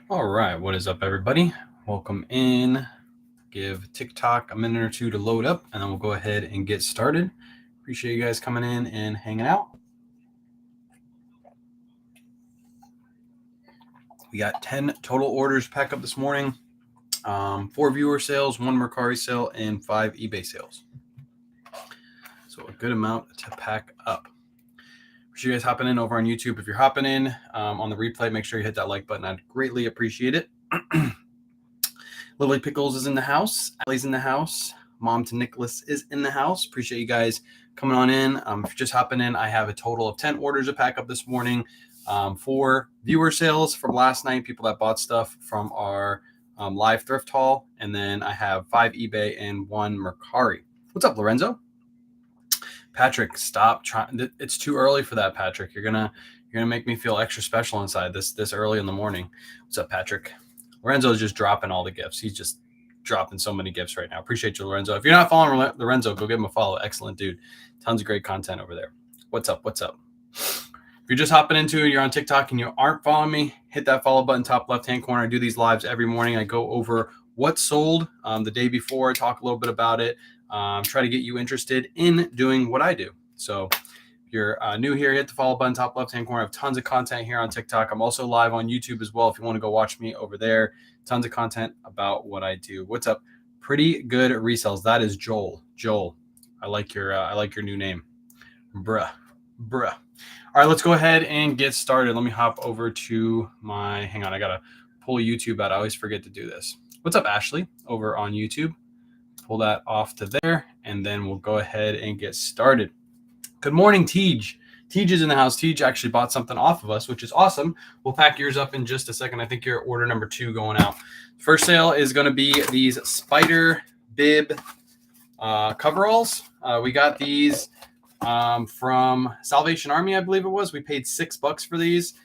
All right, what is up, everybody? Welcome in. Give TikTok a minute or two to load up, and then we'll go ahead and get started. Appreciate you guys coming in and hanging out. We got 10 total orders pack up this morning. 4 viewer sales, 1 Mercari sale, and 5 eBay sales. So a good amount to pack up. Appreciate you guys hopping in over on YouTube. If you're hopping in on the replay, make sure you hit that like button. I'd greatly appreciate it. Lily Pickles is in the house. Allie's in the house. Mom to Nicholas is in the house. Appreciate you guys coming on in. If you're just hopping in, I have a total of 10 orders to pack up this morning. 4 viewer sales from last night, people that bought stuff from our live thrift haul. And then I have 5 eBay and 1 Mercari. What's up, Lorenzo? Patrick, stop trying. It's too early for that, Patrick. You're gonna make me feel extra special inside this early in the morning. What's up, Patrick? Lorenzo is just dropping all the gifts. He's just dropping so many gifts right now. Appreciate you, Lorenzo. If you're not following Lorenzo, go give him a follow. Excellent dude. Tons of great content over there. What's up? What's up? If you're just hopping into it, you're on TikTok and you aren't following me, hit that follow button, top left-hand corner. I do these lives every morning. I go over what sold the day before, talk a little bit about it, try to get you interested in doing what I do. So if you're new here, hit the follow button, top left-hand corner. I have tons of content here on TikTok. I'm also live on YouTube as well if you want to go watch me over there. Tons of content about what I do. What's up? Pretty good resells. That is Joel. Joel, I like your new name. Bruh. All right, let's go ahead and get started. Let me hop over to my, hang on, I got to pull YouTube out. I always forget to do this. What's up, Ashley, over on YouTube? Pull that off to there, and then we'll go ahead and get started. Good morning, Tej. Tej is in the house. Tej actually bought something off of us, which is awesome. We'll pack yours up in just a second. I think you're order number 2 going out. First sale is going to be these Spider Bib coveralls. We got these from Salvation Army, I believe it was. We paid $6 for these.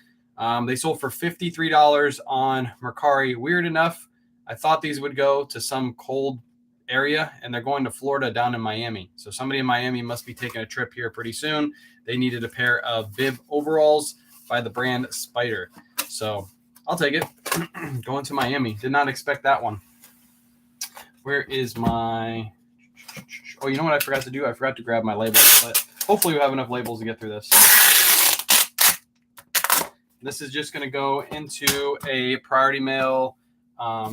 They sold for $53 on Mercari. Weird enough, I thought these would go to some cold area, and they're going to Florida down in Miami. So somebody in Miami must be taking a trip here pretty soon. They needed a pair of bib overalls by the brand Spider. So I'll take it. Going to Miami. Did not expect that one. Where is my... Oh, you know what I forgot to do? I forgot to grab my labels, but hopefully we have enough labels to get through this. This is just going to go into a priority mail.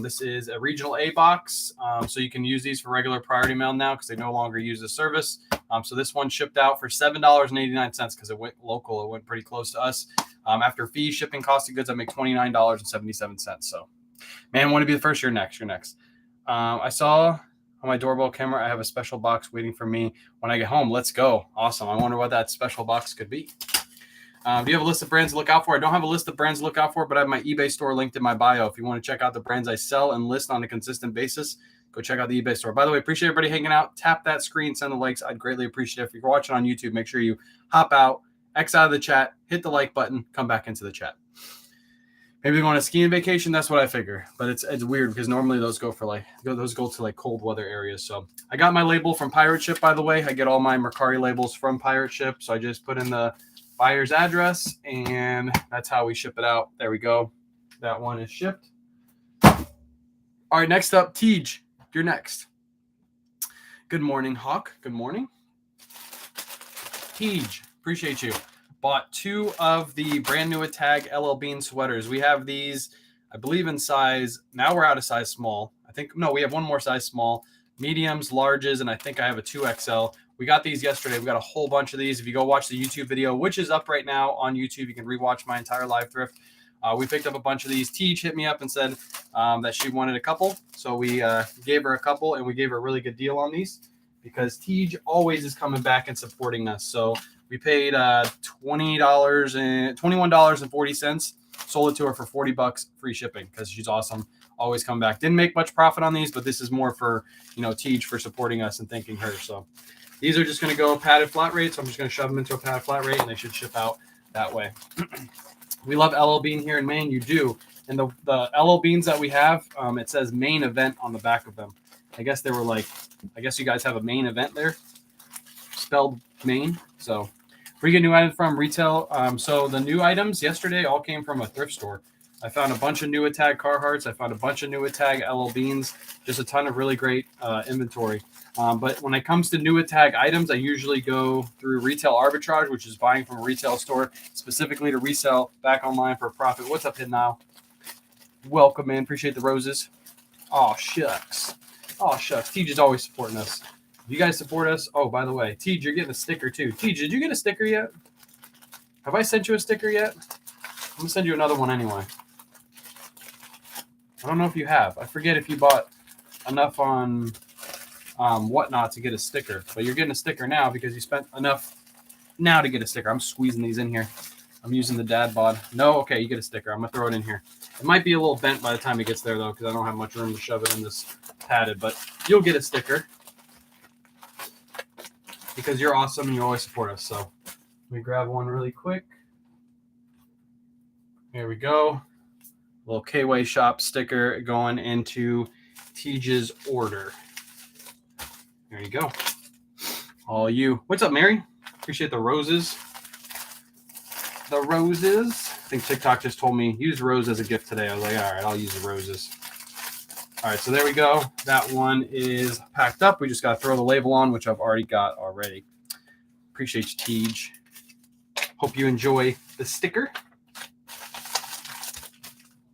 This is a regional A box, so you can use these for regular priority mail now because they no longer use the service. So this one shipped out for $7.89 because it went local. It went pretty close to us. After fees, shipping, cost of goods, I make $29.77. So, man, want to be the first? You're next. I saw on my doorbell camera, I have a special box waiting for me when I get home. Let's go. Awesome. I wonder what that special box could be. Do you have a list of brands to look out for? I don't have a list of brands to look out for, but I have my eBay store linked in my bio. If you want to check out the brands I sell and list on a consistent basis, go check out the eBay store. By the way, appreciate everybody hanging out. Tap that screen, send the likes. I'd greatly appreciate it. If you're watching on YouTube, make sure you hop out, X out of the chat, hit the like button, come back into the chat. Maybe they're going on a skiing vacation. That's what I figure. But it's weird because normally those go to cold weather areas. So I got my label from Pirate Ship, by the way. I get all my Mercari labels from Pirate Ship. So I just put in the buyer's address, and that's how we ship it out. There we go. That one is shipped. All right, next up, Tej. You're next. Good morning, Hawk. Good morning. Tej, appreciate you. Bought 2 of the brand new Tag LL Bean sweaters. We have these, I believe, in size. Now we're out of size small. We have one more size small, mediums, larges, and I think I have a 2XL. We got these yesterday. We got a whole bunch of these. If you go watch the YouTube video, which is up right now on YouTube, you can rewatch my entire live thrift. We picked up a bunch of these. Tej hit me up and said that she wanted a couple. So we gave her a couple, and we gave her a really good deal on these because Tej always is coming back and supporting us. So we paid $21.40. Sold it to her for $40 free shipping because she's awesome. Always come back. Didn't make much profit on these, but this is more for, Tej for supporting us and thanking her. So these are just going to go padded flat rate. So I'm just going to shove them into a padded flat rate, and they should ship out that way. We love LL Bean here in Maine. You do. And the LL Beans that we have, it says main event on the back of them. I guess they were like, I guess you guys have a main event there. Spelled Maine. So where you get new items from? Retail. So the new items yesterday all came from a thrift store. I found a bunch of new Attag Carhartts. I found a bunch of new Attag LL Beans. Just a ton of really great inventory. But when it comes to new Attag items, I usually go through retail arbitrage, which is buying from a retail store specifically to resell back online for a profit. What's up, Hidnow? Welcome in. Appreciate the roses. Oh, shucks. Oh, shucks. Tej is always supporting us. You guys support us. Oh, by the way, Tej, you're getting a sticker too. Tej, did you get a sticker yet? Have I sent you a sticker yet? I'm going to send you another one anyway. I don't know if you have. I forget if you bought enough on Whatnot to get a sticker. But you're getting a sticker now because you spent enough now to get a sticker. I'm squeezing these in here. I'm using the dad bod. No? Okay, you get a sticker. I'm going to throw it in here. It might be a little bent by the time it gets there, though, because I don't have much room to shove it in this padded. But you'll get a sticker because you're awesome and you always support us. So let me grab one really quick. Here we go. Little K-Way shop sticker going into Tej's order. There you go. All you. What's up, Mary? Appreciate the roses. The roses. I think TikTok just told me use rose as a gift today. I was like, all right, I'll use the roses. All right, so there we go. That one is packed up. We just got to throw the label on, which I've already got already. Appreciate you, Tej. Hope you enjoy the sticker.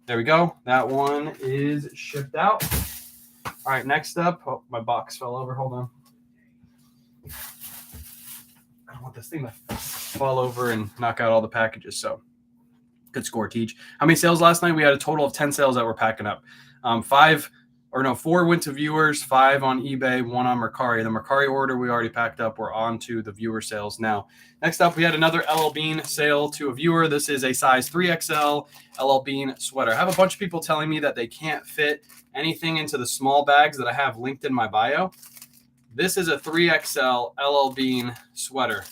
There we go. That one is shipped out. All right, next up. Oh, my box fell over. Hold on. I don't want this thing to fall over and knock out all the packages. So good score, Tej. How many sales last night? We had a total of 10 sales that we're packing up. 4 went to viewers, 5 on eBay, 1 on Mercari. The Mercari order we already packed up. We're on to the viewer sales now. Next up, we had another LL Bean sale to a viewer. This is a size 3XL LL Bean sweater. I have a bunch of people telling me that they can't fit anything into the small bags that I have linked in my bio. This is a 3XL LL Bean sweater.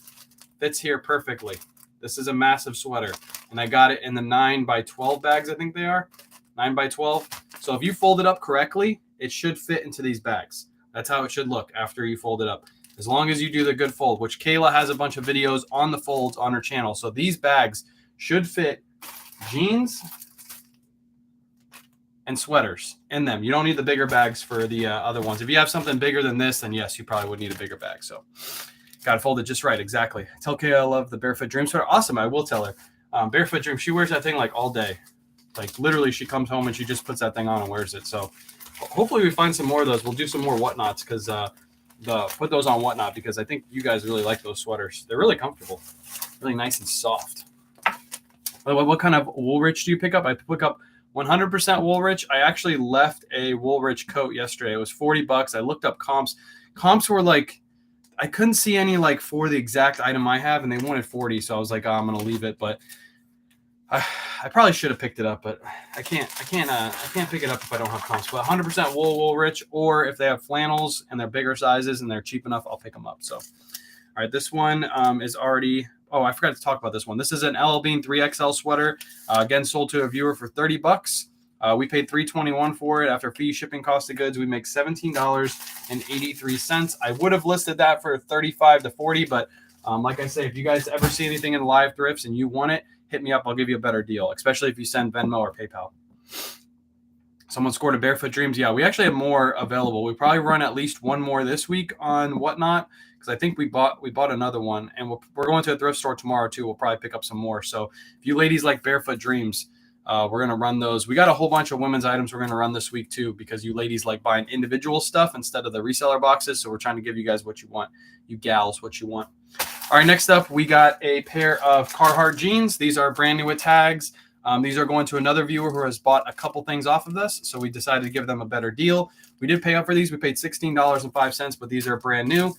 Fits here perfectly. This is a massive sweater. And I got it in the 9x12 bags, I think they are. 9x12. So if you fold it up correctly, it should fit into these bags. That's how it should look after you fold it up. As long as you do the good fold, which Kayla has a bunch of videos on the folds on her channel. So these bags should fit jeans and sweaters in them. You don't need the bigger bags for the other ones. If you have something bigger than this, then yes, you probably would need a bigger bag. So got to fold it just right. Exactly. Tell Kayla I love the Barefoot Dream sweater. Awesome. I will tell her. Barefoot Dream, she wears that thing like all day. Like literally she comes home and she just puts that thing on and wears it. So hopefully we find some more of those. We'll do some more Whatnots because put those on Whatnot because I think you guys really like those sweaters. They're really comfortable, really nice and soft. What kind of Woolrich do you pick up? I pick up 100% Woolrich. I actually left a Woolrich coat yesterday. It was $40. I looked up comps. Comps were like, I couldn't see any like for the exact item I have, and they wanted 40. So I was like, oh, I'm gonna leave it. But I probably should have picked it up, but I can't pick it up if I don't have comps. But 100% Woolrich, or if they have flannels and they're bigger sizes and they're cheap enough, I'll pick them up. So, all right, this one is already. Oh, I forgot to talk about this one. This is an LL Bean 3XL sweater. Again, sold to a viewer for $30. We paid $3.21 for it. After fee, shipping, cost of goods, we make $17.83. I would have listed that for $35 to $40, but like I say, if you guys ever see anything in live thrifts and you want it, hit me up. I'll give you a better deal, especially if you send Venmo or PayPal. Someone scored a Barefoot Dreams. Yeah, we actually have more available. We probably run at least one more this week on Whatnot because I think we bought another one, and we're going to a thrift store tomorrow too. We'll probably pick up some more. So if you ladies like Barefoot Dreams, we're going to run those. We got a whole bunch of women's items we're going to run this week too because you ladies like buying individual stuff instead of the reseller boxes. So we're trying to give you guys what you want, you gals what you want. All right, next up, we got a pair of Carhartt jeans. These are brand new with tags. These are going to another viewer who has bought a couple things off of this, so we decided to give them a better deal. We did pay up for these. We paid $16.05, but these are brand new.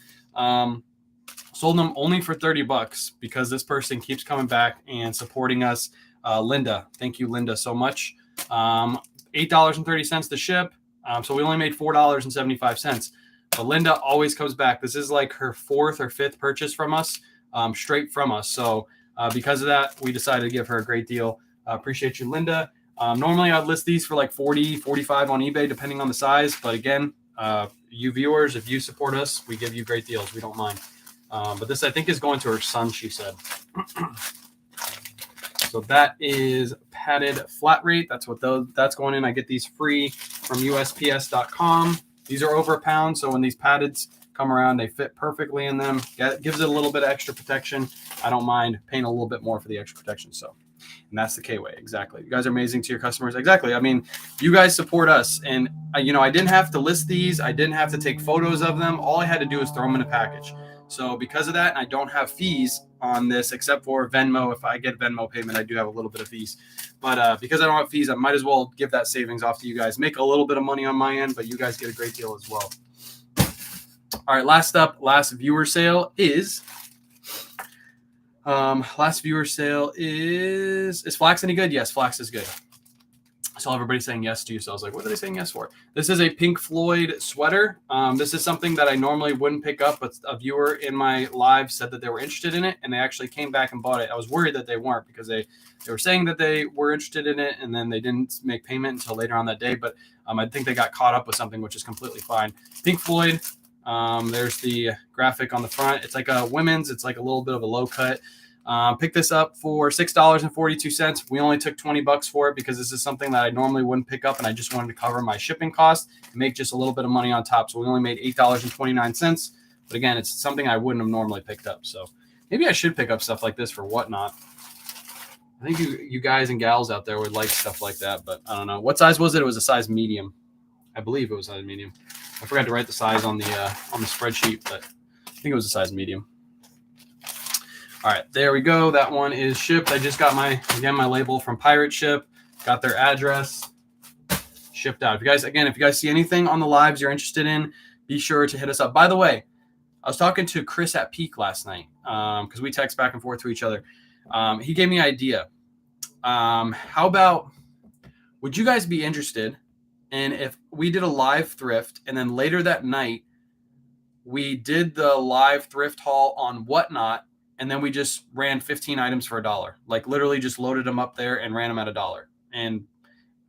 Sold them only for $30 because this person keeps coming back and supporting us. Linda, thank you, Linda, so much. $8.30 to ship, so we only made $4.75. But Linda always comes back. This is like her 4th or 5th purchase from us, straight from us. So because of that, we decided to give her a great deal. Appreciate you, Linda. Normally, I'd list these for like 40, 45 on eBay, depending on the size. But again, you viewers, if you support us, we give you great deals. We don't mind. But this, I think, is going to her son, she said. So that is padded flat rate. That's what that's going in. I get these free from USPS.com. These are over £1, so when these paddeds come around, they fit perfectly in them. Gives it a little bit of extra protection. I don't mind paying a little bit more for the extra protection. So, and that's the K-Way. Exactly. You guys are amazing to your customers. Exactly. I mean, you guys support us, and I didn't have to list these. I didn't have to take photos of them. All I had to do is throw them in a package. So because of that, I don't have fees on this except for Venmo. If I get Venmo payment, I do have a little bit of fees. But because I don't have fees, I might as well give that savings off to you guys. Make a little bit of money on my end, but you guys get a great deal as well. All right, last viewer sale is is Flax any good? Yes, Flax is good. I saw everybody saying yes to you, so I was like, what are they saying yes for? This is a Pink Floyd sweater. This is something that I normally wouldn't pick up, but a viewer in my live said that they were interested in it, and they actually came back and bought it. I was worried that they weren't because they were saying that they were interested in it, and then they didn't make payment until later on that day, but I think they got caught up with something, which is completely fine. Pink Floyd. There's the graphic on the front. It's like a women's. It's like a little bit of a low cut. Picked this up for $6.42. We only took $20 for it because this is something that I normally wouldn't pick up, and I just wanted to cover my shipping cost and make just a little bit of money on top. So we only made $8.29. But again, it's something I wouldn't have normally picked up. So maybe I should pick up stuff like this for Whatnot. I think you guys and gals out there would like stuff like that, but I don't know. What size was it? It was a size medium. I believe it was a size medium. I forgot to write the size on the spreadsheet, but I think it was a size medium. All right, there we go. That one is shipped. I just got my label from Pirate Ship. Got their address. Shipped out. If you guys see anything on the lives you're interested in, be sure to hit us up. By the way, I was talking to Chris at Peak last night because we text back and forth to each other. He gave me an idea. How about, would you guys be interested in if we did a live thrift and then later that night we did the live thrift haul on Whatnot, and then we just ran 15 items for $1. Like literally just loaded them up there and ran them at $1. And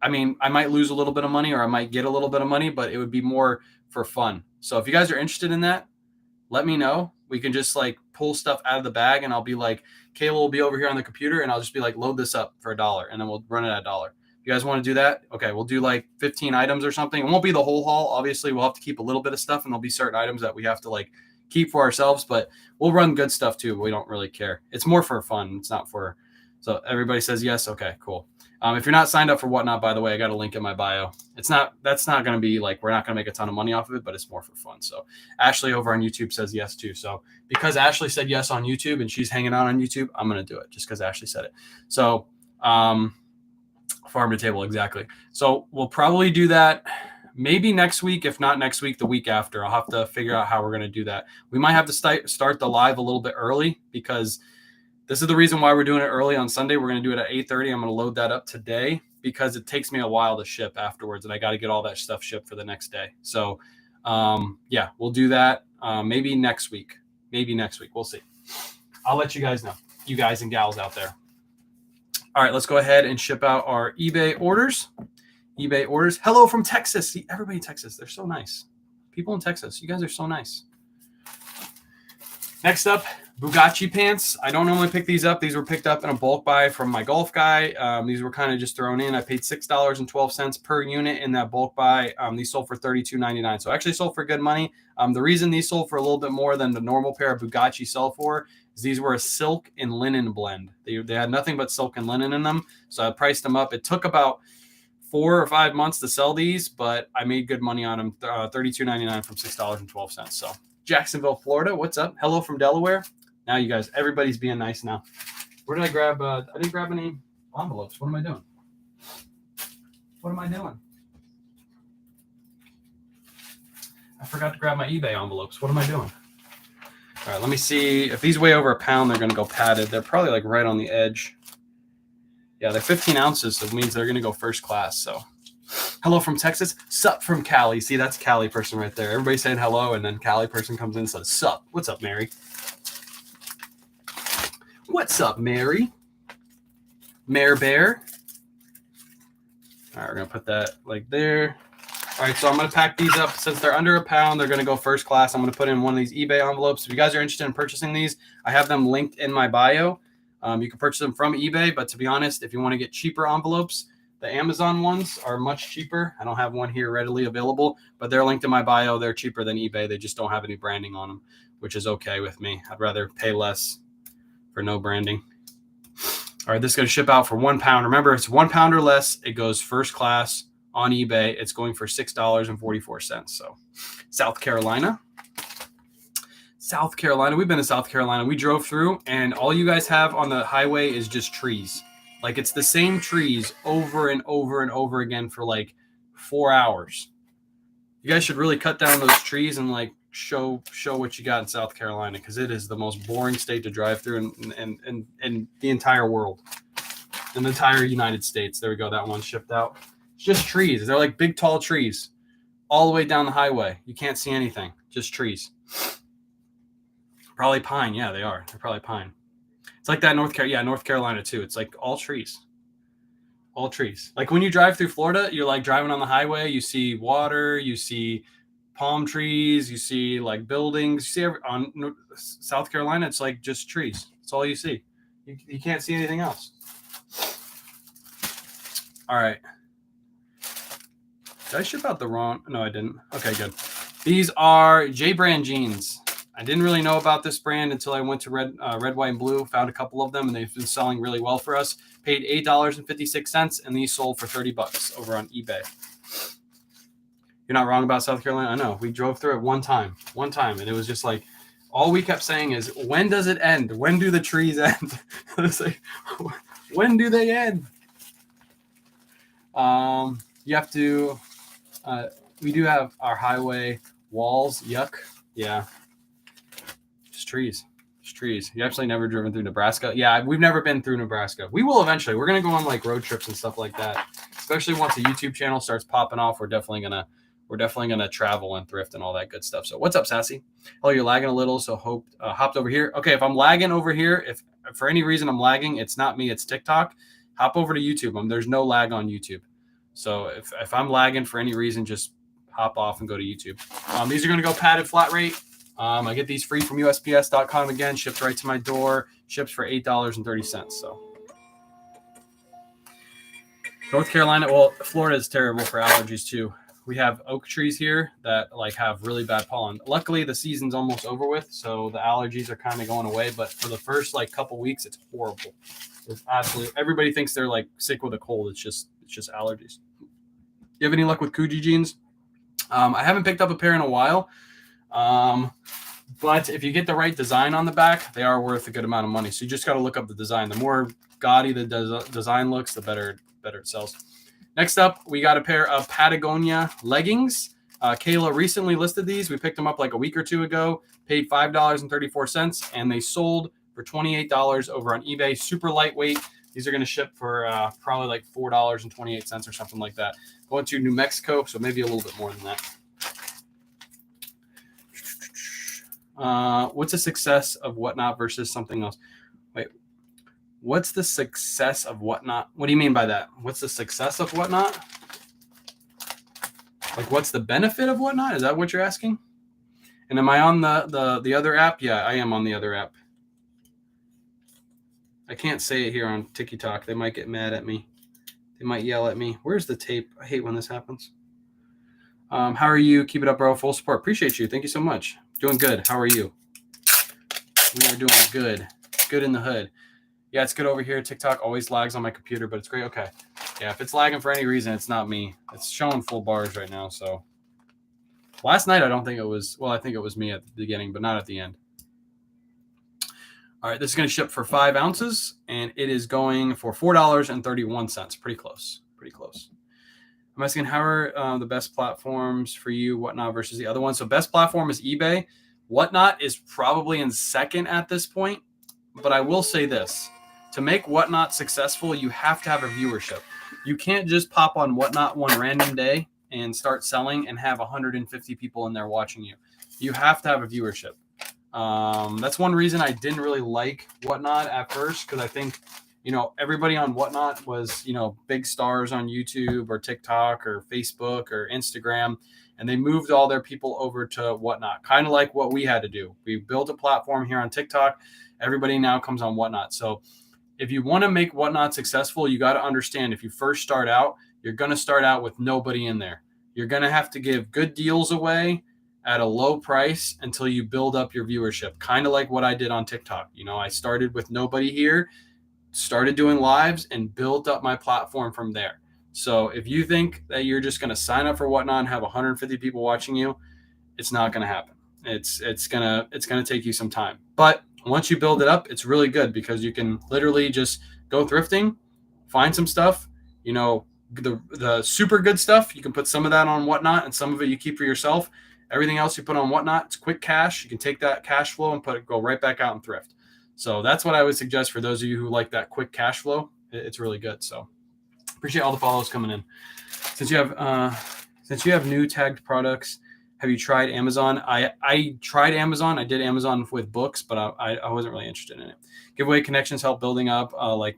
I mean, I might lose a little bit of money or I might get a little bit of money, but it would be more for fun. So if you guys are interested in that, let me know. We can just like pull stuff out of the bag and I'll be like, Kayla will be over here on the computer and I'll just be like, load this up for $1 and then we'll run it at $1. If you guys want to do that, okay, we'll do like 15 items or something. It won't be the whole haul. Obviously, we'll have to keep a little bit of stuff and there'll be certain items that we have to like keep for ourselves, but we'll run good stuff too. We don't really care. It's more for fun. It's not for, so everybody says yes. Okay, cool. If you're not signed up for Whatnot, by the way, I got a link in my bio. That's not going to be like, we're not going to make a ton of money off of it, but it's more for fun. So Ashley over on YouTube says yes too. So because Ashley said yes on YouTube and she's hanging out on YouTube, I'm going to do it just because Ashley said it. So, farm to table. Exactly. So we'll probably do that maybe next week. If not next week, the week after. I'll have to figure out how we're going to do that. We might have to start the live a little bit early because this is the reason why we're doing it early on Sunday. We're going to do it at 8:30. I'm going to load that up today because it takes me a while to ship afterwards, and I got to get all that stuff shipped for the next day. So, yeah, we'll do that maybe next week. We'll see. I'll let you guys know, you guys and gals out there. All right, let's go ahead and ship out our eBay orders. Hello from Texas. See, everybody in Texas, they're so nice. People in Texas, you guys are so nice. Next up, Bugatti Pants. I don't normally pick these up. These were picked up in a bulk buy from my golf guy. These were kind of just thrown in. I paid $6.12 per unit in that bulk buy. These sold for $32.99. So actually sold for good money. The reason these sold for a little bit more than the normal pair of Bugatti sell for is these were a silk and linen blend. They had nothing but silk and linen in them. So I priced them up. It took about 4 or 5 months to sell these, but I made good money on them. $32.99 from $6.12. So Jacksonville, Florida. What's up? Hello from Delaware. Now you guys, everybody's being nice now. Where did I grab? I didn't grab any envelopes. What am I doing? I forgot to grab my eBay envelopes. What am I doing? All right, let me see. If these weigh over a pound, they're going to go padded. They're probably like right on the edge. Yeah, they're 15 ounces, so it means they're going to go first class. So hello from Texas. Sup from Cali. See, that's Cali person right there. Everybody's saying hello, and then Cali person comes in and says, sup. What's up, Mary? What's up, Mary? Mare Bear. All right, we're going to put that like there. All right, so I'm going to pack these up. Since they're under a pound, they're going to go first class. I'm going to put in one of these eBay envelopes. If you guys are interested in purchasing these, I have them linked in my bio. You can purchase them from eBay, but to be honest, if you want to get cheaper envelopes, the Amazon ones are much cheaper. I don't have one here readily available, but they're linked in my bio. They're cheaper than eBay. They just don't have any branding on them, which is okay with me. I'd rather pay less for no branding. All right, this is going to ship out for £1. Remember, it's £1 or less. It goes first class on eBay. It's going for $6.44. So South Carolina. We've been to South Carolina. We drove through, and all you guys have on the highway is just trees. Like, it's the same trees over and over and over again for like 4 hours. You guys should really cut down those trees and like show what you got in South Carolina, because it is the most boring state to drive through in the entire world, in the entire United States. There we go. That one shipped out. It's just trees. They're like big, tall trees all the way down the highway. You can't see anything. Just trees. Probably pine. Yeah, they are. They're probably pine. It's like that North Carolina too. It's like all trees. All trees. Like when you drive through Florida, you're like driving on the highway. You see water. You see palm trees. You see like buildings. You see on South Carolina, it's like just trees. That's all you see. You can't see anything else. All right. Did I ship out the wrong? No, I didn't. Okay, good. These are J brand jeans. I didn't really know about this brand until I went to Red, White, and Blue, found a couple of them, and they've been selling really well for us. Paid $8.56, and these sold for $30 over on eBay. You're not wrong about South Carolina. I know. We drove through it one time, and it was just like, all we kept saying is, when does it end? When do the trees end? It's like, when do they end? You have to, we do have our highway walls. Yuck. Yeah. Trees. You actually never driven through Nebraska? Yeah, we've never been through Nebraska. We will eventually. We're gonna go on like road trips and stuff like that. Especially once the YouTube channel starts popping off, we're definitely gonna travel and thrift and all that good stuff. So what's up, Sassy? Oh, you're lagging a little, so hopped over here. Okay, if I'm lagging over here, if for any reason I'm lagging, it's not me, it's TikTok. Hop over to YouTube. There's no lag on YouTube. So if I'm lagging for any reason, just hop off and go to YouTube. These are gonna go padded flat rate. I get these free from USPS.com again, shipped right to my door, ships for $8.30. So North Carolina, well, Florida is terrible for allergies too. We have oak trees here that like have really bad pollen. Luckily, the season's almost over with, so the allergies are kind of going away. But for the first like couple weeks, it's horrible. It's absolutely, everybody thinks they're like sick with a cold. It's just allergies. You have any luck with Coogee jeans? I haven't picked up a pair in a while. But if you get the right design on the back, they are worth a good amount of money. So you just got to look up the design. The more gaudy the design looks, the better it sells. Next up, we got a pair of Patagonia leggings. Kayla recently listed these. We picked them up like a week or two ago, paid $5.34, and they sold for $28 over on eBay. Super lightweight. These are going to ship for probably like $4.28 or something like that. Going to New Mexico, so maybe a little bit more than that. What's the success of Whatnot versus something else? Wait, what's the success of Whatnot? What do you mean by that? What's the success of Whatnot? Like, what's the benefit of Whatnot? Is that what you're asking? And am I on the other app? Yeah, I am on the other app. I can't say it here on TikTok. They might get mad at me. They might yell at me. Where's the tape? I hate when this happens. How are you? Keep it up, bro. Full support. Appreciate you. Thank you so much. Doing good. How are you? We are doing good. Good in the hood. Yeah, it's good over here. TikTok always lags on my computer, but it's great. Okay. Yeah, if it's lagging for any reason, it's not me. It's showing full bars right now. So last night, I don't think it was. Well, I think it was me at the beginning, but not at the end. All right, this is going to ship for 5 ounces, and it is going for $4.31. Pretty close. Pretty close. I'm asking, how are the best platforms for you, Whatnot versus the other one? So best platform is eBay. Whatnot is probably in second at this point. But I will say this. To make Whatnot successful, you have to have a viewership. You can't just pop on Whatnot one random day and start selling and have 150 people in there watching you. You have to have a viewership. That's one reason I didn't really like Whatnot at first, because I think, everybody on Whatnot was, big stars on YouTube or TikTok or Facebook or Instagram, and they moved all their people over to Whatnot, kind of like what we had to do. We built a platform here on TikTok. Everybody now comes on Whatnot. So if you want to make Whatnot successful, you got to understand, if you first start out, you're going to start out with nobody in there. You're going to have to give good deals away at a low price until you build up your viewership. Kind of like what I did on TikTok. You know, I started with nobody here, started doing lives, and built up my platform from there. So if you think that you're just going to sign up for Whatnot and have 150 people watching you, it's not going to happen. It's gonna take you some time. But once you build it up, it's really good because you can literally just go thrifting, find some stuff. You know, the super good stuff, you can put some of that on Whatnot, and some of it you keep for yourself. Everything else you put on Whatnot, it's quick cash. You can take that cash flow and go right back out and thrift. So that's what I would suggest for those of you who like that quick cash flow. It's really good. So appreciate all the follows coming in. Since you have new tagged products, have you tried Amazon? I tried Amazon. I did Amazon with books, but I wasn't really interested in it. Giveaway connections help building up.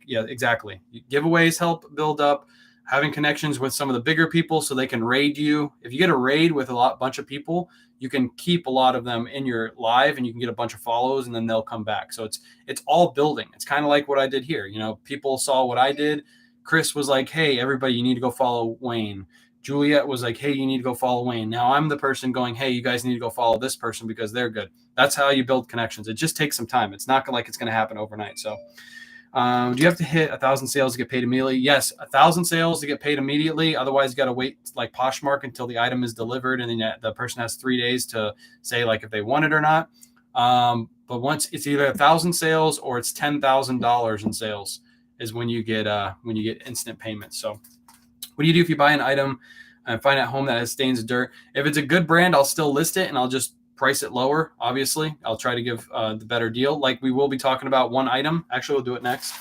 Yeah, exactly. Giveaways help build up. Having connections with some of the bigger people so they can raid you. If you get a raid with a bunch of people, you can keep a lot of them in your live, and you can get a bunch of follows, and then they'll come back. So it's all building. It's kind of like what I did here. You know, people saw what I did. Chris was like, "Hey, everybody, you need to go follow Wayne." Juliet was like, "Hey, you need to go follow Wayne." Now I'm the person going, "Hey, you guys need to go follow this person because they're good." That's how you build connections. It just takes some time. It's not like it's going to happen overnight. So do you have to hit 1,000 sales to get paid immediately? Yes, 1,000 sales to get paid immediately. Otherwise, you got to wait like Poshmark until the item is delivered, and then the person has 3 days to say like if they want it or not. But once it's either 1,000 sales or it's $10,000 in sales is when you get instant payments. So what do you do if you buy an item and find at home that has stains of dirt? If it's a good brand, I'll still list it and I'll just price it lower. Obviously, I'll try to give the better deal. Like we will be talking about one item. Actually, we'll do it next.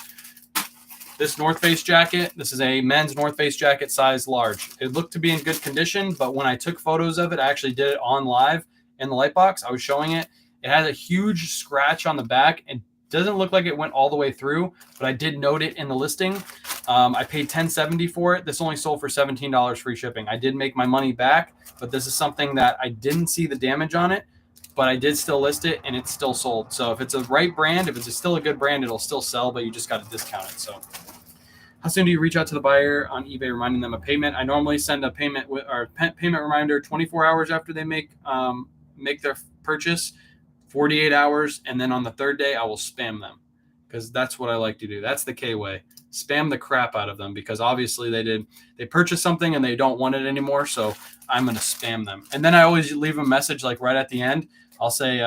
This North Face jacket. This is a men's North Face jacket, size large. It looked to be in good condition, but when I took photos of it, I actually did it on live in the Lightbox. I was showing it. It has a huge scratch on the back and doesn't look like it went all the way through, but I did note it in the listing. I paid $10.70 for it. This only sold for $17 free shipping. I did make my money back, but this is something that I didn't see the damage on it, but I did still list it and it's still sold. So if it's a right brand, if it's still a good brand, it'll still sell, but you just got to discount it. So how soon do you reach out to the buyer on eBay reminding them of payment? I normally send a payment reminder 24 hours after they make their purchase, 48 hours, and then on the third day I will spam them because that's what I like to do. That's the K way. Spam the crap out of them because obviously they purchased something and they don't want it anymore. So I'm going to spam them. And then I always leave a message like right at the end. I'll say,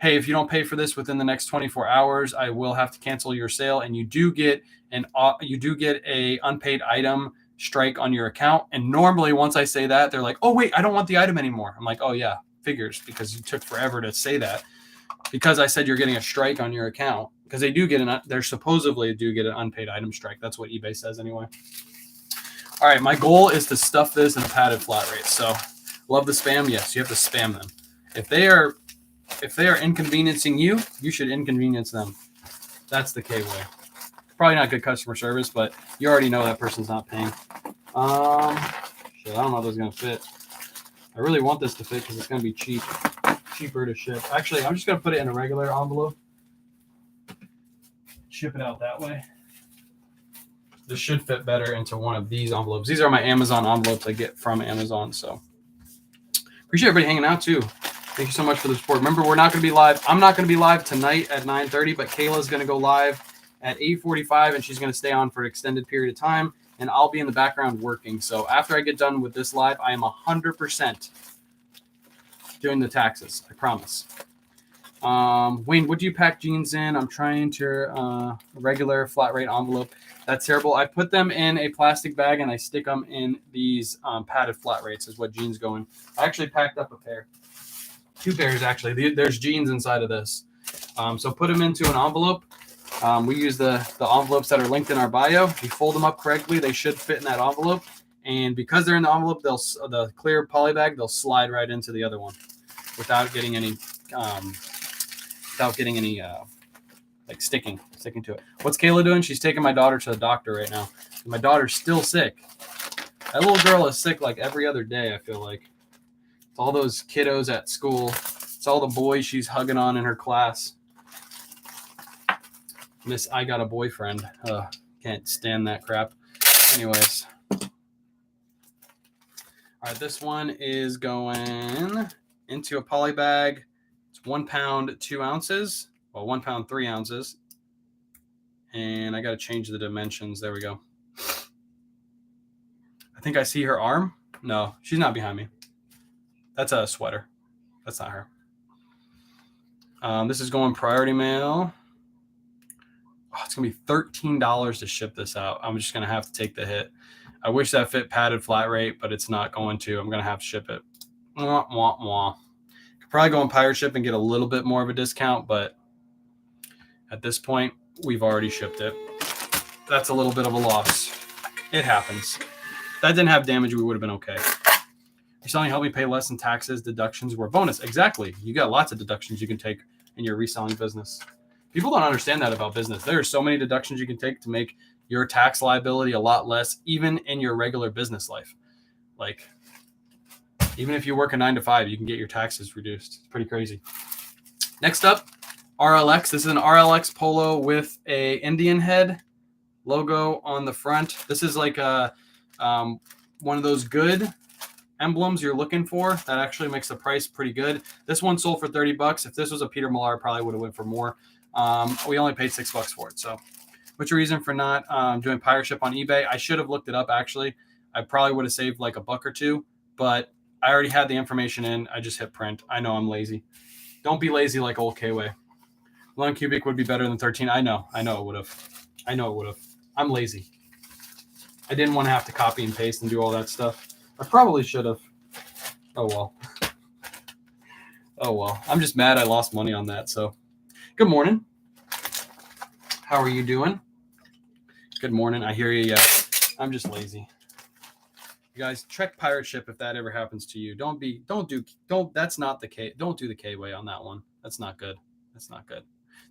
hey, if you don't pay for this within the next 24 hours, I will have to cancel your sale. And you do get a unpaid item strike on your account. And normally once I say that, they're like, oh, wait, I don't want the item anymore. I'm like, oh, yeah, figures, because you took forever to say that. Because I said you're getting a strike on your account, because they supposedly do get an unpaid item strike. That's what eBay says anyway. All right, my goal is to stuff this in a padded flat rate. So love the spam. Yes, you have to spam them. If they are inconveniencing you, you should inconvenience them. That's the K way. Probably not good customer service, but you already know that person's not paying. I don't know if this is gonna fit. I really want this to fit because it's gonna be cheaper to ship. Actually, I'm just gonna put it in a regular envelope. Ship it out that way. This should fit better into one of these envelopes. These are my Amazon envelopes I get from Amazon. So appreciate everybody hanging out too. Thank you so much for the support. Remember, we're not going to be live. I'm not going to be live tonight at 9:30, but Kayla's going to go live at 8:45, and she's going to stay on for an extended period of time, and I'll be in the background working. So after I get done with this live, I am 100% doing the taxes. I promise. Wayne, what do you pack jeans in? I'm trying to regular flat rate envelope. That's terrible. I put them in a plastic bag and I stick them in these padded flat rates is what jeans go in. I actually packed up a pair. 2 pairs actually. There's jeans inside of this. So put them into an envelope. We use the envelopes that are linked in our bio. If you fold them up correctly, they should fit in that envelope. And because they're in the envelope, the clear poly bag, they'll slide right into the other one without getting any like sticking to it. What's Kayla doing? She's taking my daughter to the doctor right now. My daughter's still sick. That little girl is sick like every other day, I feel like. It's all those kiddos at school. It's all the boys she's hugging on in her class. Miss I Got a Boyfriend. Can't stand that crap. Anyways. All right, this one is going into a poly bag. It's 1 pound, 2 ounces. Well, 1 pound, 3 ounces. And I got to change the dimensions. There we go. I think I see her arm. No, she's not behind me. That's a sweater. That's not her. This is going priority mail. Oh, it's going to be $13 to ship this out. I'm just going to have to take the hit. I wish that fit padded flat rate, but it's not going to. I'm going to have to ship it. Wah, wah, wah. Could probably go on pirate ship and get a little bit more of a discount, but at this point, we've already shipped it. That's a little bit of a loss. It happens. If that didn't have damage, we would have been okay. You're selling help me pay less in taxes, deductions were bonus. Exactly. You got lots of deductions you can take in your reselling business. People don't understand that about business. There are so many deductions you can take to make your tax liability a lot less, even in your regular business life. Like, even if you work a 9 to 5, you can get your taxes reduced. It's pretty crazy. Next up, RLX. This is an RLX Polo with a Indian head logo on the front. This is like a one of those good emblems you're looking for. That actually makes the price pretty good. This one sold for $30. If this was a Peter Millar, probably would have went for more. We only paid $6 for it. So what's your reason for not doing pirate ship on eBay? I should have looked it up, actually. I probably would have saved like $1 or $2, but I already had the information in. I just hit print. I know I'm lazy. Don't be lazy like old K-Way. 11 cubic would be better than 13. I know it would have. I'm lazy. I didn't want to have to copy and paste and do all that stuff. I probably should have. Oh, well. Oh, well. I'm just mad I lost money on that. So, good morning. How are you doing? Good morning. I hear you. Yeah. I'm just lazy. You guys, check pirate ship if that ever happens to you. That's not the K. Don't do the K-way on that one. That's not good. That's not good.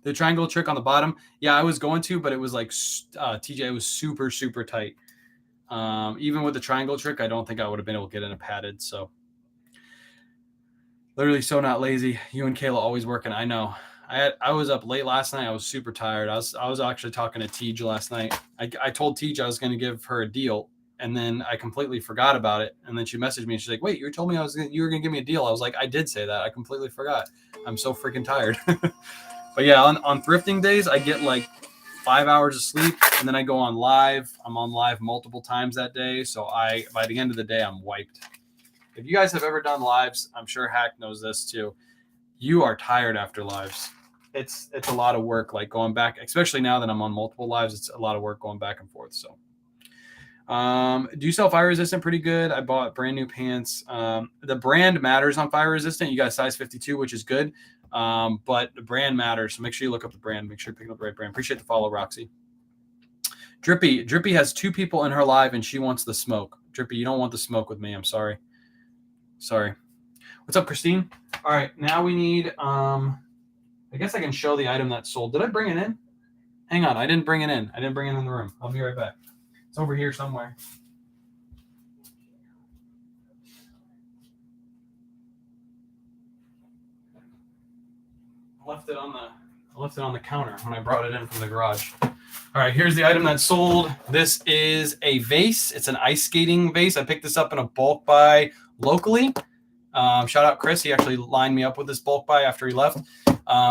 The triangle trick on the bottom. Yeah, I was going to, but it was like, TJ, it was super, super tight. Even with the triangle trick, I don't think I would have been able to get in a padded. So literally so not lazy. You and Kayla always working. I know. I was up late last night. I was super tired. I was actually talking to Tej last night. I told Tej I was going to give her a deal, and then I completely forgot about it. And then she messaged me and she's like, "Wait, you told me you were going to give me a deal." I was like, "I did say that. I completely forgot. I'm so freaking tired." But yeah, on thrifting days, I get like 5 hours of sleep, and then I go on live. I'm on live multiple times that day. So by the end of the day, I'm wiped. If you guys have ever done lives, I'm sure Hack knows this too. You are tired after lives. It's a lot of work, like going back, especially now that I'm on multiple lives. It's a lot of work going back and forth. So, do you sell fire resistant? Pretty good. I bought brand new pants. The brand matters on fire resistant. You got size 52, which is good. But the brand matters. So make sure you look up the brand. Make sure you're picking up the right brand. Appreciate the follow, Roxy. Drippy has 2 people in her live and she wants the smoke. Drippy, you don't want the smoke with me. I'm sorry. What's up, Christine? All right, now we need, I guess I can show the item that sold. Did I bring it in? Hang on, I didn't bring it in. I didn't bring it in the room. I'll be right back. It's over here somewhere. I left it on the counter when I brought it in from the garage. All right, here's the item that sold. This is a vase. It's an ice skating vase. I picked this up in a bulk buy locally. Shout out Chris. He actually lined me up with this bulk buy after he left.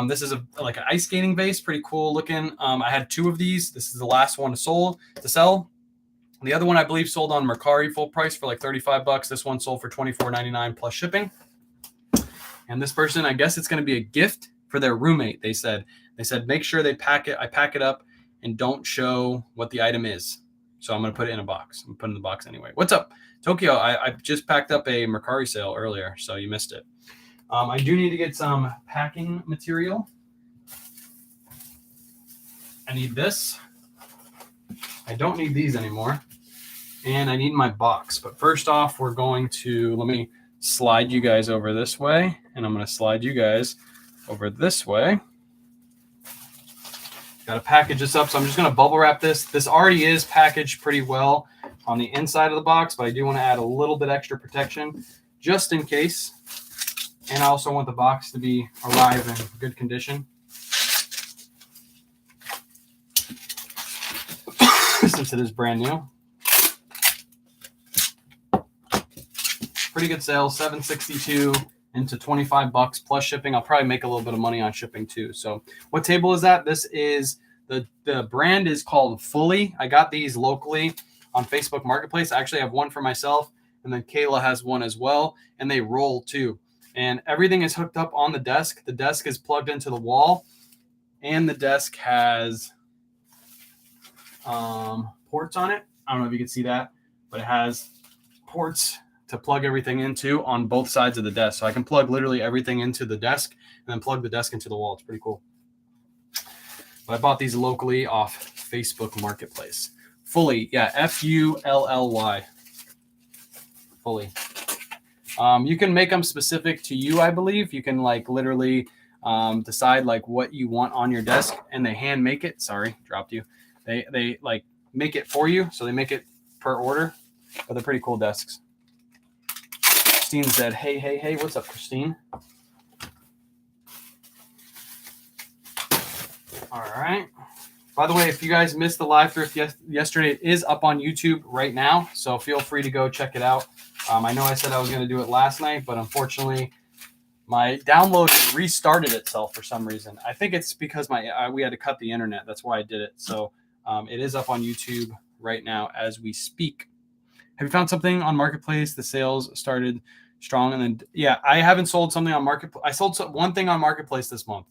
This is like an ice skating vase. Pretty cool looking. I had 2 of these. This is the last one to sell. The other one I believe sold on Mercari full price for like $35. This one sold for $24.99 plus shipping. And this person, I guess it's going to be a gift for their roommate. They said make sure they pack it. I pack it up and don't show what the item is. So I'm going to put it in a box. I'm putting it in the box anyway. What's up, Tokyo? I just packed up a Mercari sale earlier, so you missed it. I do need to get some packing material. I need this. I don't need these anymore. And I need my box. But first off, we're going to, let me slide you guys over this way. And I'm going to slide you guys over this way. Got to package this up. So I'm just going to bubble wrap this. This already is packaged pretty well on the inside of the box, but I do want to add a little bit extra protection just in case. And I also want the box to arrive in good condition. since it is brand new. Pretty good sale, $7.62 into $25 plus shipping. I'll probably make a little bit of money on shipping too. So what table is that? This is the brand is called Fully. I got these locally on Facebook Marketplace. I actually have one for myself, and then Kayla has one as well, and they roll too. And everything is hooked up on the desk. The desk is plugged into the wall, and the desk has ports on it. I don't know if you can see that, but it has ports to plug everything into on both sides of the desk. So I can plug literally everything into the desk and then plug the desk into the wall. It's pretty cool. But I bought these locally off Facebook Marketplace. Fully, yeah, Fully. Fully. You can make them specific to you, I believe. You can like literally decide like what you want on your desk, and they hand make it. Sorry, dropped you. They like make it for you, so they make it per order. But they're pretty cool desks. Christine said, hey, what's up, Christine? All right. By the way, if you guys missed the live thrift yesterday, it is up on YouTube right now, so feel free to go check it out. I know I said I was going to do it last night, but unfortunately, my download restarted itself for some reason. I think it's because we had to cut the internet. That's why I did it. So it is up on YouTube right now as we speak. Have you found something on Marketplace? The sales started strong, and then yeah, I haven't sold something on Marketplace. I sold one thing on Marketplace this month.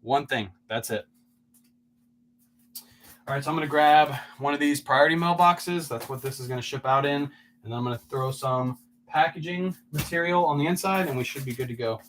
One thing. That's it. All right, so I'm going to grab one of these priority mailboxes. That's what this is going to ship out in. And then I'm going to throw some packaging material on the inside, and we should be good to go.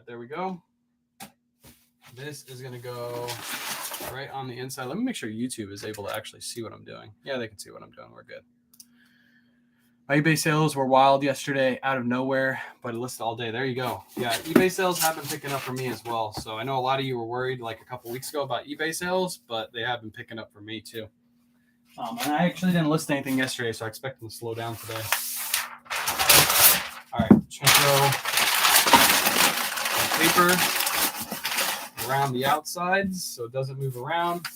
There we go. This is going to go right on the inside. Let me make sure YouTube is able to actually see what I'm doing. Yeah, they can see what I'm doing. We're good. My eBay sales were wild yesterday out of nowhere, but it listed all day. There you go. Yeah, eBay sales have been picking up for me as well. So I know a lot of you were worried like a couple weeks ago about eBay sales, but they have been picking up for me too. And I actually didn't list anything yesterday, so I expect them to slow down today. All right, just going to throw paper around the outsides so it doesn't move around.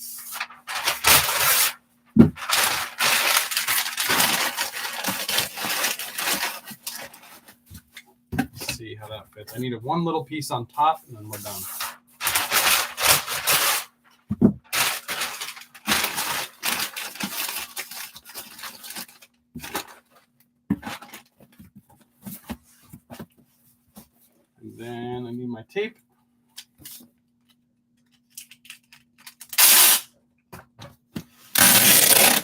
Let's see how that fits. I need one little piece on top, and then we're done. And then I need my tape.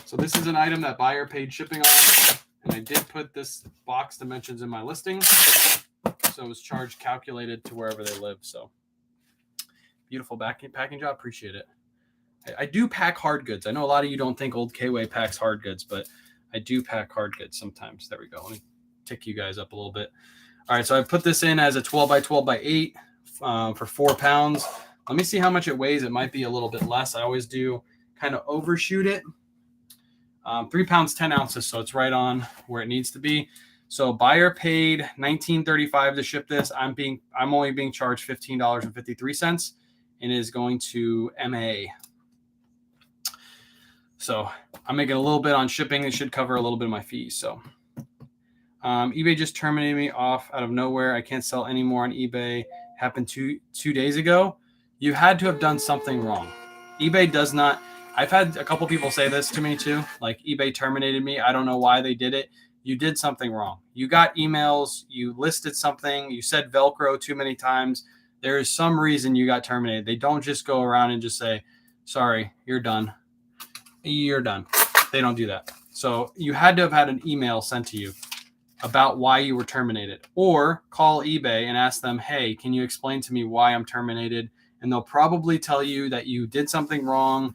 So this is an item that buyer paid shipping on, and I did put this box dimensions in my listing, so it was charged calculated to wherever they live. So beautiful packing job. Appreciate it. I do pack hard goods. I know a lot of you don't think Old K-Way packs hard goods, but I do pack hard goods sometimes. There we go. Let me tick you guys up a little bit. All right, so I put this in as a 12 by 12 by 8 for 4 pounds. Let me see how much it weighs. It might be a little bit less. I always do kind of overshoot it. 3 pounds, 10 ounces. So it's right on where it needs to be. So buyer paid $19.35 to ship this. I'm only being charged $15.53, and it is going to MA. So I'm making a little bit on shipping. It should cover a little bit of my fees. So eBay just terminated me off out of nowhere. I can't sell anymore on eBay. Happened two days ago. You had to have done something wrong. eBay does not. I've had a couple people say this to me too. Like, eBay terminated me. I don't know why they did it. You did something wrong. You got emails. You listed something. You said Velcro too many times. There is some reason you got terminated. They don't just go around and just say, sorry, you're done. You're done. They don't do that. So you had to have had an email sent to you about why you were terminated, or call eBay and ask them, hey, can you explain to me why I'm terminated? And they'll probably tell you that you did something wrong.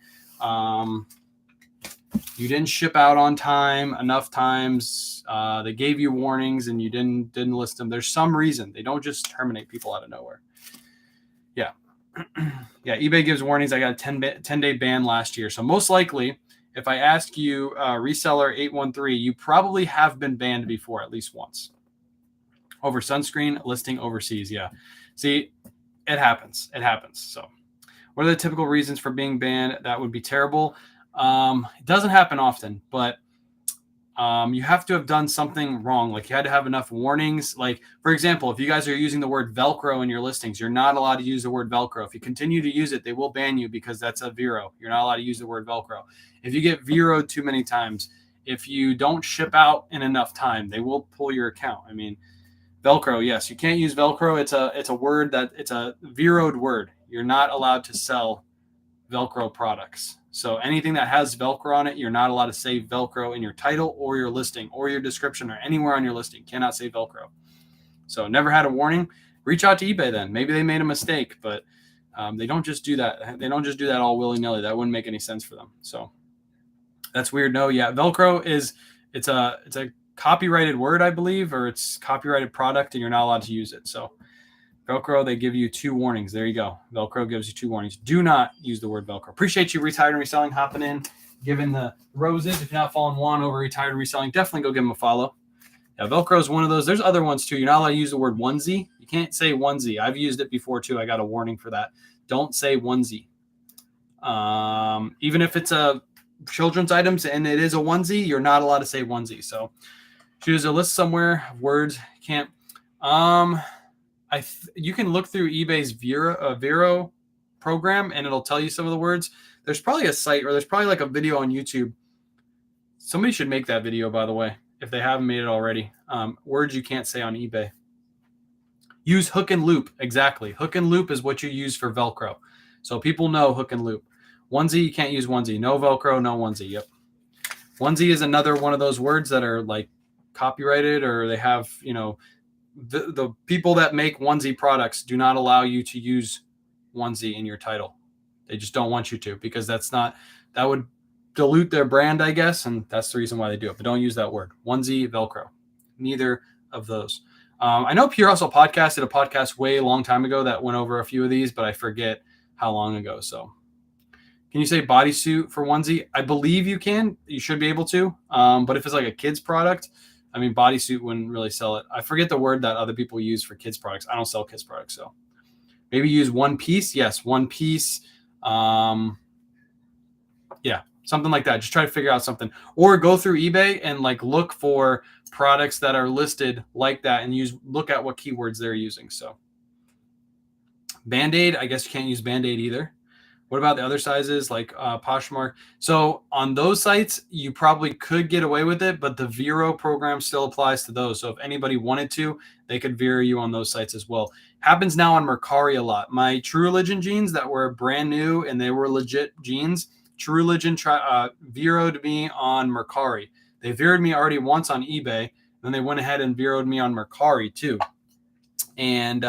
You didn't ship out on time enough times. They gave you warnings and you didn't list them. There's some reason. They don't just terminate people out of nowhere. Yeah. Yeah, eBay gives warnings. I got a 10-day ban last year. So most likely, if I ask you, reseller 813, you probably have been banned before at least once. Over sunscreen, listing overseas. Yeah. See, it happens. It happens. So what are the typical reasons for being banned? That would be terrible. It doesn't happen often, but you have to have done something wrong. Like you had to have enough warnings. Like, for example, if you guys are using the word Velcro in your listings, you're not allowed to use the word Velcro. If you continue to use it, they will ban you because that's a Vero. You're not allowed to use the word Velcro. If you get Veroed too many times, if you don't ship out in enough time, they will pull your account. I mean, Velcro, yes, you can't use Velcro. It's a word that it's a Veroed word. You're not allowed to sell Velcro products. So anything that has Velcro on it, you're not allowed to say Velcro in your title or your listing or your description or anywhere on your listing. Cannot say Velcro. So never had a warning. Reach out to eBay then. Maybe they made a mistake, but they don't just do that. They don't just do that all willy-nilly. That wouldn't make any sense for them. So that's weird. No, yeah, Velcro it's a copyrighted word, I believe, or it's copyrighted product, and you're not allowed to use it. So Velcro, they give you 2 warnings. There you go. Velcro gives you 2 warnings. Do not use the word Velcro. Appreciate you, Retired and Reselling, hopping in, giving the roses. If you're not following Juan over Retired and Reselling, definitely go give him a follow. Yeah, Velcro is one of those. There's other ones too. You're not allowed to use the word onesie. You can't say onesie. I've used it before too. I got a warning for that. Don't say onesie. Even if it's a children's items and it is a onesie, you're not allowed to say onesie. So choose a list somewhere of words. Can't. You can look through eBay's Vero program and it'll tell you some of the words. There's probably a site or there's probably like a video on YouTube. Somebody should make that video, by the way, if they haven't made it already. Words you can't say on eBay. Use hook and loop. Exactly. Hook and loop is what you use for Velcro. So people know hook and loop. Onesie, you can't use onesie. No Velcro, no onesie. Yep. Onesie is another one of those words that are like copyrighted, or they have, the people that make onesie products do not allow you to use onesie in your title. They just don't want you to, because that would dilute their brand, I guess. And that's the reason why they do it. But don't use that word. Onesie, Velcro. Neither of those. I know Pure Hustle Podcast did a podcast way long time ago that went over a few of these, but I forget how long ago. So can you say bodysuit for onesie? I believe you can. You should be able to. But if it's like a kid's product, I mean, bodysuit wouldn't really sell it. I forget the word that other people use for kids products. I don't sell kids products. So maybe use one piece. Yes, one piece. Yeah, something like that. Just try to figure out something. Or go through eBay and like look for products that are listed like that and look at what keywords they're using. So Band-Aid, I guess you can't use Band-Aid either. What about the other sizes like Poshmark? So on those sites, you probably could get away with it, but the Vero program still applies to those. So if anybody wanted to, they could Vero you on those sites as well. Happens now on Mercari a lot. My True Religion jeans that were brand new and they were legit jeans, True Religion Veroed me on Mercari. They Veroed me already once on eBay. Then they went ahead and Veroed me on Mercari too. And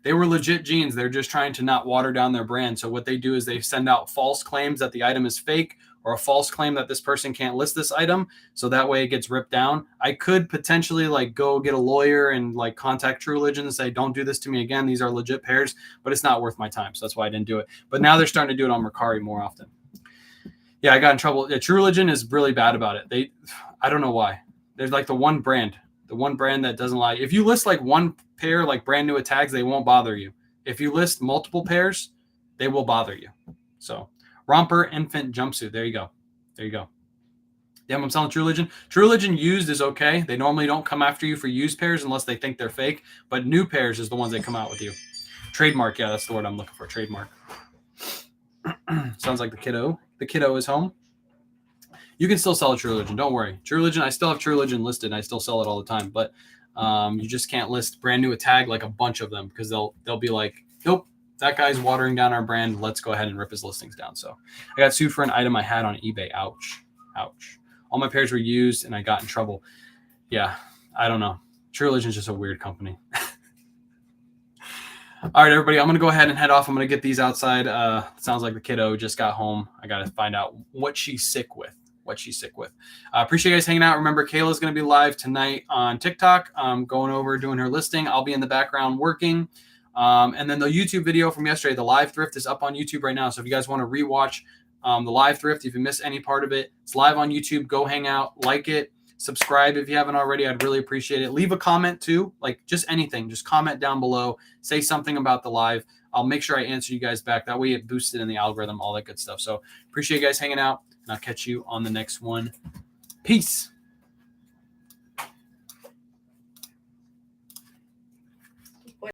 they were legit jeans. They're just trying to not water down their brand. So what they do is they send out false claims that the item is fake, or a false claim that this person can't list this item. So that way it gets ripped down. I could potentially like go get a lawyer and like contact True Religion and say, don't do this to me again. These are legit pairs, but it's not worth my time. So that's why I didn't do it. But now they're starting to do it on Mercari more often. Yeah, I got in trouble. Yeah, True Religion is really bad about it. I don't know why. There's like the one brand that doesn't lie. If you list like one pair, like brand new tags, they won't bother you. If you list multiple pairs, they will bother you. So romper infant jumpsuit. There you go. Damn, I'm selling True Religion. True Religion used is okay. They normally don't come after you for used pairs unless they think they're fake. But new pairs is the ones they come out with you. Trademark. Yeah, that's the word I'm looking for. Trademark. Sounds like the kiddo. The kiddo is home. You can still sell a True Religion. Don't worry. True Religion, I still have True Religion listed, and I still sell it all the time. But you just can't list brand new a tag like a bunch of them, because they'll be like, nope, that guy's watering down our brand. Let's go ahead and rip his listings down. So I got sued for an item I had on eBay. Ouch. All my pairs were used, and I got in trouble. Yeah, I don't know. True Religion's just a weird company. All right, everybody, I'm going to go ahead and head off. I'm going to get these outside. Sounds like the kiddo just got home. I got to find out what she's sick with. what she's sick with. Appreciate you guys hanging out. Remember, Kayla's going to be live tonight on TikTok, going over doing her listing. I'll be in the background working. And then the YouTube video from yesterday, the live thrift, is up on YouTube right now. So if you guys want to rewatch the live thrift, if you miss any part of it, it's live on YouTube. Go hang out, like it, subscribe if you haven't already. I'd really appreciate it. Leave a comment too, like just anything. Just comment down below. Say something about the live. I'll make sure I answer you guys back. That way it boosts it in the algorithm, all that good stuff. So appreciate you guys hanging out, and I'll catch you on the next one. Peace.